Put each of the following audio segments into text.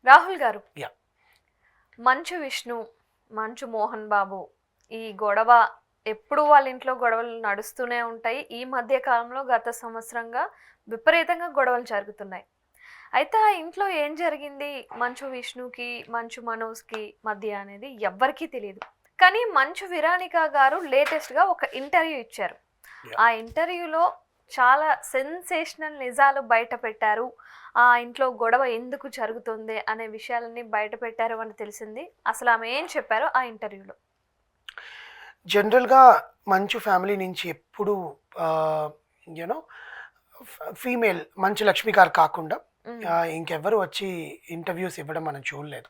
రాహుల్ గారు, యా మంచు విష్ణు, మంచు మోహన్ బాబు ఈ గొడవ ఎప్పుడు వాళ్ళ ఇంట్లో గొడవలు నడుస్తూనే ఉంటాయి. ఈ మధ్య కాలంలో గత సంవత్సరంగా విపరీతంగా గొడవలు జరుగుతున్నాయి. అయితే ఆ ఇంట్లో ఏం జరిగింది మంచు విష్ణుకి, మంచు మనోజ్కి మధ్య అనేది ఎవ్వరికీ తెలియదు. కానీ మంచు విరానిక గారు లేటెస్ట్గా ఒక ఇంటర్వ్యూ ఇచ్చారు. ఆ ఇంటర్వ్యూలో చాలా సెన్సేషనల్ నిజాలు బయట పెట్టారు. ఆ ఇంట్లో గొడవ ఎందుకు జరుగుతుంది అనే విషయాలన్నీ బయట పెట్టారు అని తెలిసింది. అసలు ఆమె ఏం చెప్పారో ఆ ఇంటర్వ్యూలో. జనరల్గా మంచు ఫ్యామిలీ నుంచి ఎప్పుడు యూనో ఫీమేల్ మంచు లక్ష్మి గారు కాకుండా ఇంకెవ్వరు వచ్చి ఇంటర్వ్యూస్ ఇవ్వడం మనం చూడలేదు.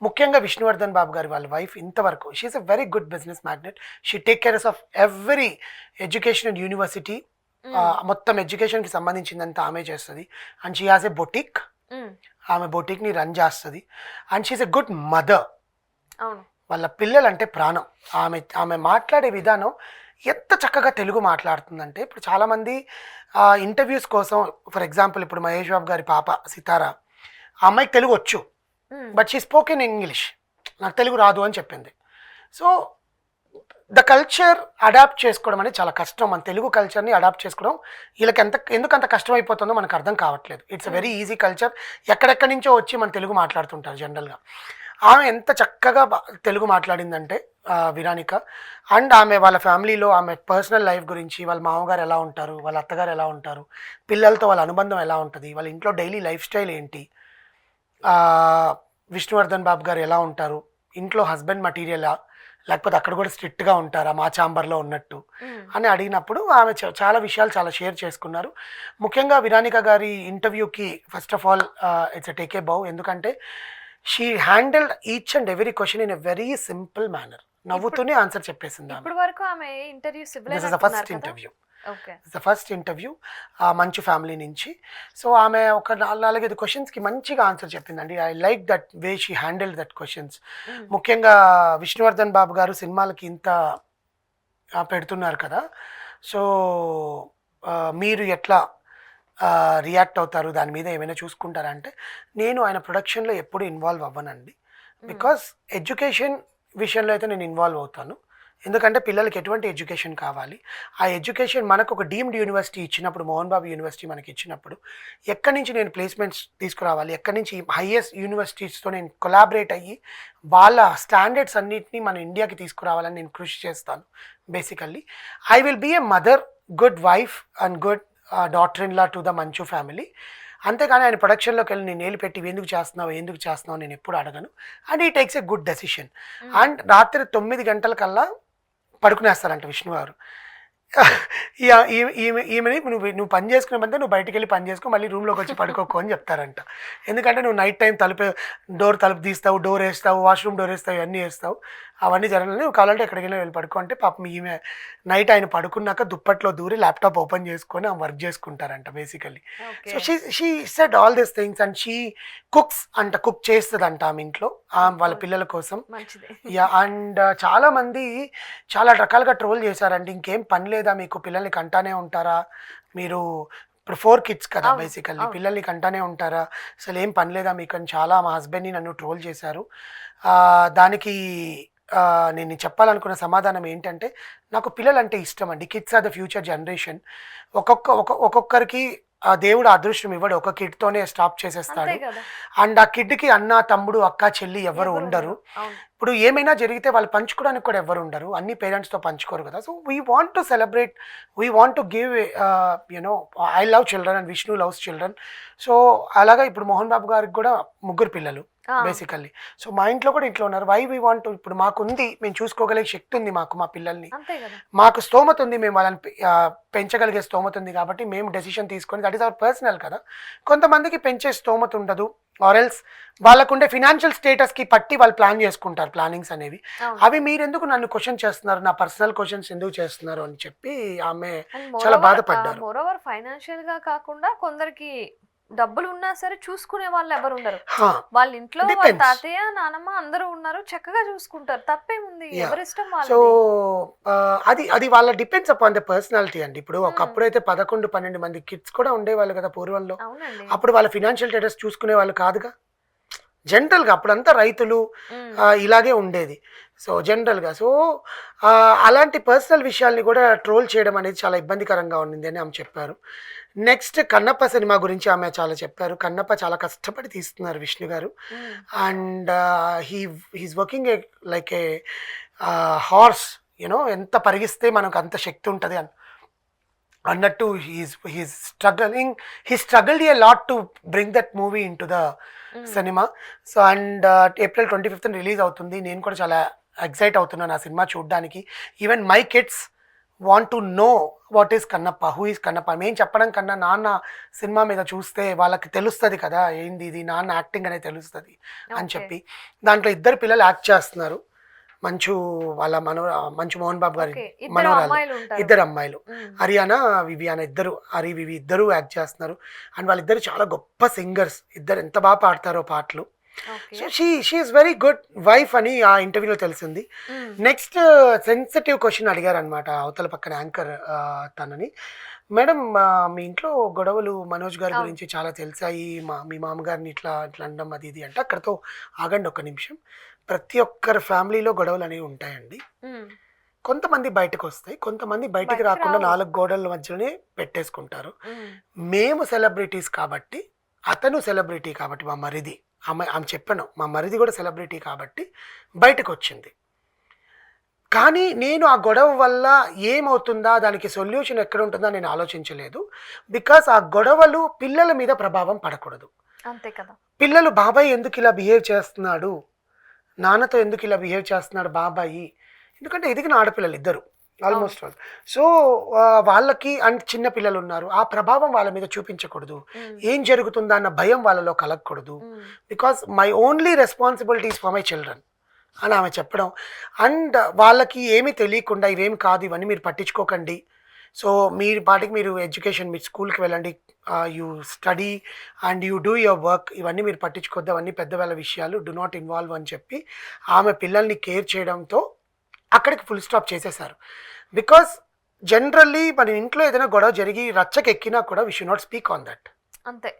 ముఖ్యంగా విష్ణువర్ధన్ బాబు గారి వాళ్ళ వైఫ్ ఇంతవరకు she is a very good business magnet. She take care of every education and university. మొత్తం ఎడ్యుకేషన్కి సంబంధించిందంతా ఆమె చేస్తుంది. And she has a boutique. ఆమె బొటిక్ని రన్ చేస్తుంది. And she is a good mother. వాళ్ళ పిల్లలంటే ప్రాణం. ఆమె మాట్లాడే విధానం ఎంత చక్కగా తెలుగు మాట్లాడుతుందంటే, ఇప్పుడు చాలామంది ఇంటర్వ్యూస్ కోసం, ఫర్ ఎగ్జాంపుల్ ఇప్పుడు మహేష్ బాబు గారి పాప సితారా, ఆ అమ్మాయికి తెలుగు వచ్చు, but she spoken in English. నాకు తెలుగు రాదు అని చెప్పింది. సో ద కల్చర్ అడాప్ట్ చేసుకోవడం అనేది చాలా కష్టం. మన తెలుగు కల్చర్ని అడాప్ట్ చేసుకోవడం వీళ్ళకి ఎందుకు అంత కష్టం అయిపోతుందో మనకు అర్థం కావట్లేదు. It's a very easy culture. ఎక్కడెక్కడి నుంచో వచ్చి మన తెలుగు మాట్లాడుతుంటారు జనరల్గా. ఆమె ఎంత చక్కగా తెలుగు మాట్లాడిందంటే విరానిక. అండ్ ఆమె వాళ్ళ ఫ్యామిలీలో ఆమె పర్సనల్ లైఫ్ గురించి, వాళ్ళ మామగారు ఎలా ఉంటారు, వాళ్ళ అత్తగారు ఎలా ఉంటారు, పిల్లలతో వాళ్ళ అనుబంధం ఎలా ఉంటుంది, వాళ్ళ ఇంట్లో డైలీ లైఫ్ స్టైల్ ఏంటి, విష్ణువర్ధన్ బాబు గారు ఎలా ఉంటారు, ఇంట్లో హస్బెండ్ మటీరియలా, లేకపోతే అక్కడ కూడా స్ట్రిక్ట్గా ఉంటారా మా ఛాంబర్లో ఉన్నట్టు అని అడిగినప్పుడు ఆమె చాలా విషయాలు చాలా షేర్ చేసుకున్నారు. ముఖ్యంగా విరానిక గారి ఇంటర్వ్యూకి first of all it's take a bow. ఎందుకంటే she handled each and every question in a very simple manner. నవ్వుతూనే ఆన్సర్ చెప్పేసింది. ఫస్ట్ ఇంటర్వ్యూ మంచు ఫ్యామిలీ నుంచి. సో ఆమె ఒక 4-5 క్వశ్చన్స్కి మంచిగా ఆన్సర్ చెప్పిందండి. I like that way she handled that questions. ముఖ్యంగా విష్ణువర్ధన్ బాబు గారు సినిమాలకి ఇంత పెడుతున్నారు కదా, సో మీరు ఎట్లా రియాక్ట్ అవుతారు, దాని మీద ఏమైనా చూసుకుంటారా అంటే, నేను ఆయన ప్రొడక్షన్లో ఎప్పుడు ఇన్వాల్వ్ అవ్వనండి. బికాస్ ఎడ్యుకేషన్ విషయంలో అయితే నేను ఇన్వాల్వ్ అవుతాను. ఎందుకంటే పిల్లలకి ఎటువంటి ఎడ్యుకేషన్ కావాలి, ఆ ఎడ్యుకేషన్ మనకు ఒక డీమ్డ్ యూనివర్సిటీ ఇచ్చినప్పుడు, మోహన్ బాబు యూనివర్సిటీ మనకి ఇచ్చినప్పుడు, ఎక్కడి నుంచి నేను ప్లేస్మెంట్స్ తీసుకురావాలి, ఎక్కడి నుంచి హైయెస్ట్ యూనివర్సిటీస్తో నేను కొలాబరేట్ అయ్యి వాళ్ళ స్టాండర్డ్స్ అన్నింటినీ మన ఇండియాకి తీసుకురావాలని నేను కృషి చేస్తాను. Basically I will be a mother, good wife and good daughter in law to the Manchu family. అంతేగాని ఆయన ప్రొడక్షన్లోకి వెళ్ళి నేను ఏలు పెట్టి ఎందుకు చేస్తున్నావు నేను ఎప్పుడు అడగను. అండ్ ఈ takes a good decision. And రాత్రి 9 గంటలకల్లా పడుకునేస్తారంట విష్ణు గారు. ఈమెని నువ్వు పని చేసుకునే మధ్య నువ్వు బయటికి వెళ్ళి పని చేసుకో, మళ్ళీ రూమ్లోకి వచ్చి పడుకోకు అని చెప్తారంట. ఎందుకంటే నువ్వు నైట్ టైం డోర్ తలుపు తీస్తావు, డోర్ వేస్తావు, వాష్రూమ్ డోర్ వేస్తావు, ఇవన్నీ వేస్తావు, అవన్నీ జరగాలి. నువ్వు కావాలంటే ఎక్కడికి వెళ్ళి పడుకో అంటే, పాపం ఈమె నైట్ ఆయన పడుకున్నాక దుప్పట్లో దూరి ల్యాప్టాప్ ఓపెన్ చేసుకొని ఆ వర్క్ చేసుకుంటారంట basically. So she said all these things. And she cook చేస్తుందంట ఆమె ఇంట్లో వాళ్ళ పిల్లల కోసం. యా. అండ్ చాలా మంది చాలా రకాలుగా ట్రోల్ చేశారండి. ఇంకేం పని లేదా మీకు, పిల్లల్ని కంటానే ఉంటారా మీరు, ఇప్పుడు 4 kids కదా బేసికల్లీ, పిల్లల్ని కంటానే ఉంటారా, అసలు ఏం పని లేదా మీకు అని చాలా మా హస్బెండ్ని నన్ను ట్రోల్ చేశారు. దానికి నేను చెప్పాలనుకున్న సమాధానం ఏంటంటే, నాకు పిల్లలంటే ఇష్టం అండి. Kids are the future generation. ఒక్కొక్కరికి దేవుడు అదృష్టం ఇవ్వడు, ఒక కిడ్తోనే స్టాప్ చేసేస్తాడు. అండ్ ఆ కిడ్కి అన్న, తమ్ముడు, అక్క, చెల్లి ఎవరు ఉండరు. ఇప్పుడు ఏమైనా జరిగితే వాళ్ళు పంచుకోవడానికి కూడా ఎవరు ఉండరు, అన్ని పేరెంట్స్తో పంచుకోరు కదా. So we want to celebrate, we want to give you know, I love children and Vishnu loves children. So అలాగా ఇప్పుడు మోహన్ బాబు గారికి కూడా 3 పిల్లలు బేసికల్లీ. సో మా ఇంట్లో కూడా ఇంట్లో ఉన్నారు. వై వీ వాంట్, ఇప్పుడు మాకుంది, మేము చూసుకోగలిగే శక్తి ఉంది మాకు, మా పిల్లల్ని, మాకు స్తోమత ఉంది, మేము వాళ్ళని పెంచగలిగే స్తోమత ఉంది కాబట్టి మేము డెసిషన్ తీసుకొని, దట్ ఈస్ అవర్ పర్సనల్ కదా. కొంతమందికి పెంచే స్తోమత ఉండదు, ఆర్ ఎల్స్ వాళ్ళకుండే ఫినాన్షియల్ స్టేటస్కి పట్టి వాళ్ళు ప్లాన్ చేసుకుంటారు, ప్లానింగ్స్ అనేవి. అవి మీరెందుకు నన్ను క్వశ్చన్ చేస్తున్నారు, నా పర్సనల్ క్వశ్చన్స్ ఎందుకు చేస్తున్నారు అని చెప్పి ఆమె చాలా బాధపడ్డారు. మోరోవర్ ఫైనాన్షియల్ గా కాకుండా కొందరికి డబ్బులు ఉన్నా సరే చూసుకునే వాళ్ళు ఎవరు ఉండరు. వాళ్ళ ఇంట్లో తాతయ్య, నానమ్మ అందరూ ఉన్నారు, చక్కగా చూసుకుంటారు, తప్పేముంది, ఎవరిష్టం వాళ్ళు. సో అది వాళ్ళ డిపెండ్స్ అపాన్ ద పర్సనాలిటీ అండి. ఇప్పుడు ఒకప్పుడు అయితే 11-12 మంది కిడ్స్ కూడా ఉండేవాళ్ళు కదా పూర్వంలో. అప్పుడు వాళ్ళ ఫినాన్షియల్ స్టేటస్ చూసుకునే వాళ్ళు కాదుగా. జనరల్గా అప్పుడంతా రైతులు ఇలాగే ఉండేది. సో జనరల్గా సో అలాంటి పర్సనల్ విషయాల్ని కూడా ట్రోల్ చేయడం అనేది చాలా ఇబ్బందికరంగా ఉండింది అని ఆమె చెప్పారు. నెక్స్ట్ కన్నప్ప సినిమా గురించి ఆమె చాలా చెప్పారు. కన్నప్ప చాలా కష్టపడి తీస్తున్నారు విష్ణు గారు. And he's working like A horse, you know, ఎంత పరిగిస్తే మనకు అంత శక్తి ఉంటుంది అన్నట్టు he's struggled a lot to bring that movie in to the cinema. So and April 25th release అవుతుంది. నేను కూడా చాలా ఎక్సైట్ అవుతున్నాను ఆ సినిమా చూడడానికి. Even my kids want to know what is Kannappa, who is Kannappa. మేము చెప్పడం కన్నా నాన్న సినిమా మీద చూస్తే వాళ్ళకి తెలుస్తుంది కదా ఏంది ఇది, నాన్న యాక్టింగ్ అనేది తెలుస్తుంది అని చెప్పి. దాంట్లో 2 పిల్లలు యాక్ట్ చేస్తున్నారు. మంచు వాళ్ళ మంచు మోహన్ బాబు గారి మనవరాలు, 2 అమ్మాయిలు, హరియానా వివియానా, వివి ఇద్దరు యాక్ట్ చేస్తున్నారు. అండ్ వాళ్ళిద్దరు చాలా గొప్ప సింగర్స్, ఇద్దరు ఎంత బాగా పాడతారో పాటలు. So she is very good wife అని ఆ ఇంటర్వ్యూలో తెలిసింది. నెక్స్ట్ సెన్సిటివ్ క్వశ్చన్ అడిగారు అనమాట అవతల పక్కన యాంకర్ తనని. మేడం, మీ ఇంట్లో గొడవలు మనోజ్ గారి గురించి చాలా తెలిసాయి, మీ మామగారిని ఇట్లా ఇట్లా అనడం అది ఇది అంటే, అక్కడతో ఆగండి ఒక్క నిమిషం. ప్రతి ఒక్కరి ఫ్యామిలీలో గొడవలు అనేవి ఉంటాయండి. కొంతమంది బయటకు వస్తాయి, కొంతమంది బయటికి రాకుండా 4 గోడల మధ్యలోనే పెట్టేసుకుంటారు. మేము సెలబ్రిటీస్ కాబట్టి, అతను సెలబ్రిటీ కాబట్టి, మా మరిది ఆమె చెప్పాను, మా మరిది కూడా సెలబ్రిటీ కాబట్టి బయటకు వచ్చింది. కానీ నేను ఆ గొడవ వల్ల ఏమవుతుందా, దానికి సొల్యూషన్ ఎక్కడ ఉంటుందా నేను ఆలోచించలేదు. బికాస్ ఆ గొడవలు పిల్లల మీద ప్రభావం పడకూడదు. అంతే కదా. పిల్లలు బాబాయ్ ఎందుకు ఇలా బిహేవ్ చేస్తున్నాడు, నాన్నతో ఎందుకు ఇలా బిహేవ్ చేస్తున్నాడు బాబాయి, ఎందుకంటే ఎదిగిన ఆడపిల్లలు ఇద్దరు ఆల్మోస్ట్ ఆల్. సో వాళ్ళకి అండ్ చిన్న పిల్లలు ఉన్నారు, ఆ ప్రభావం వాళ్ళ మీద చూపించకూడదు. ఏం జరుగుతుందా అన్న భయం వాళ్ళలో కలగకూడదు. Because my only responsibilities for my children అని ఆమె చెప్పడం. అండ్ వాళ్ళకి ఏమీ తెలియకుండా ఇవేమి కాదు, ఇవన్నీ మీరు పట్టించుకోకండి, సో మీరు పాటికి మీరు ఎడ్యుకేషన్, మీరు స్కూల్కి వెళ్ళండి, you study and you do your work, ఇవన్నీ మీరు పట్టించుకోవద్దు, అవన్నీ పెద్దవాళ్ళ విషయాలు, డు నాట్ ఇన్వాల్వ్ అని చెప్పి ఆమె పిల్లల్ని కేర్ చేయడంతో అక్కడికి ఫుల్ స్టాప్ చేసేసారు. బికాస్ జనరల్లీ మన ఇంట్లో ఏదైనా గొడవ జరిగి రచ్చకెక్కినా కూడా we should not speak on that. అంతే,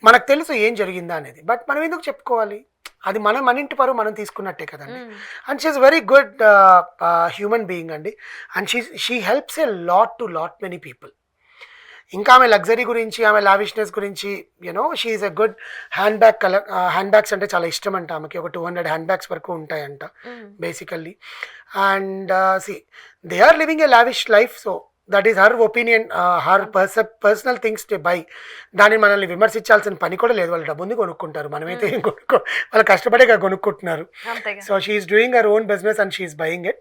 మనకు తెలుసు ఏం జరిగిందా అనేది, బట్ మనం ఎందుకు చెప్పుకోవాలి, అది మన ఇంటి పరువు మనం తీసుకున్నట్టే కదండి. And she's very good human being అండి. And she helps a lot many people. ఇంకా ఆమె లగ్జరీ గురించి, ఆమె లావిష్నెస్ గురించి, you know, she is a good hand bags అంటే చాలా ఇష్టం అంట ఆమెకి. ఒక 200 హ్యాండ్ బ్యాగ్స్ వరకు ఉంటాయంట basically. And they are living a lavish life. So that is her opinion, her personal things to buy. దాన్ని మనల్ని విమర్శించాల్సిన పని కూడా లేదు, వాళ్ళు డబ్బు ఉంది కొనుక్కుంటారు, మనమైతే ఏం వాళ్ళు కష్టపడే కొనుక్కుంటున్నారు. So she's doing her own business and she's buying it.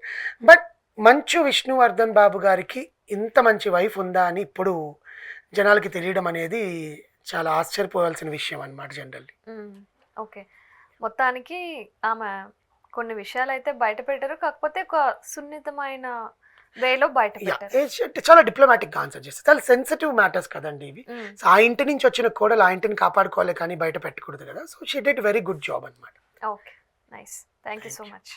But Manchu Vishnuvardhan బాబు గారికి ఇంత మంచి వైఫ్ ఉందా అని ఇప్పుడు జనాలకి తెలియడం అనేది చాలా ఆశ్చర్యపోవాల్సిన విషయం అన్నమాట జనరల్లీ. ఓకే, మొత్తానికి ఆమె కొన్ని విషయాలు అయితే బయట పెట్టారు, కాకపోతే ఒక సున్నితమైన వేలో బయట పెట్టారు. చాలా డిప్లొమాటిక్గా ఆన్సర్ చేస్తారు. చాలా సెన్సిటివ్ మ్యాటర్స్ కదండి ఇవి. సో ఆ ఇంటి నుంచి వచ్చిన కోడలు ఆ ఇంటిని కాపాడుకోవాలి కానీ బయట పెట్టకూడదు కదా. So she did very good job అన్నమాట. Okay, nice, thank you so much.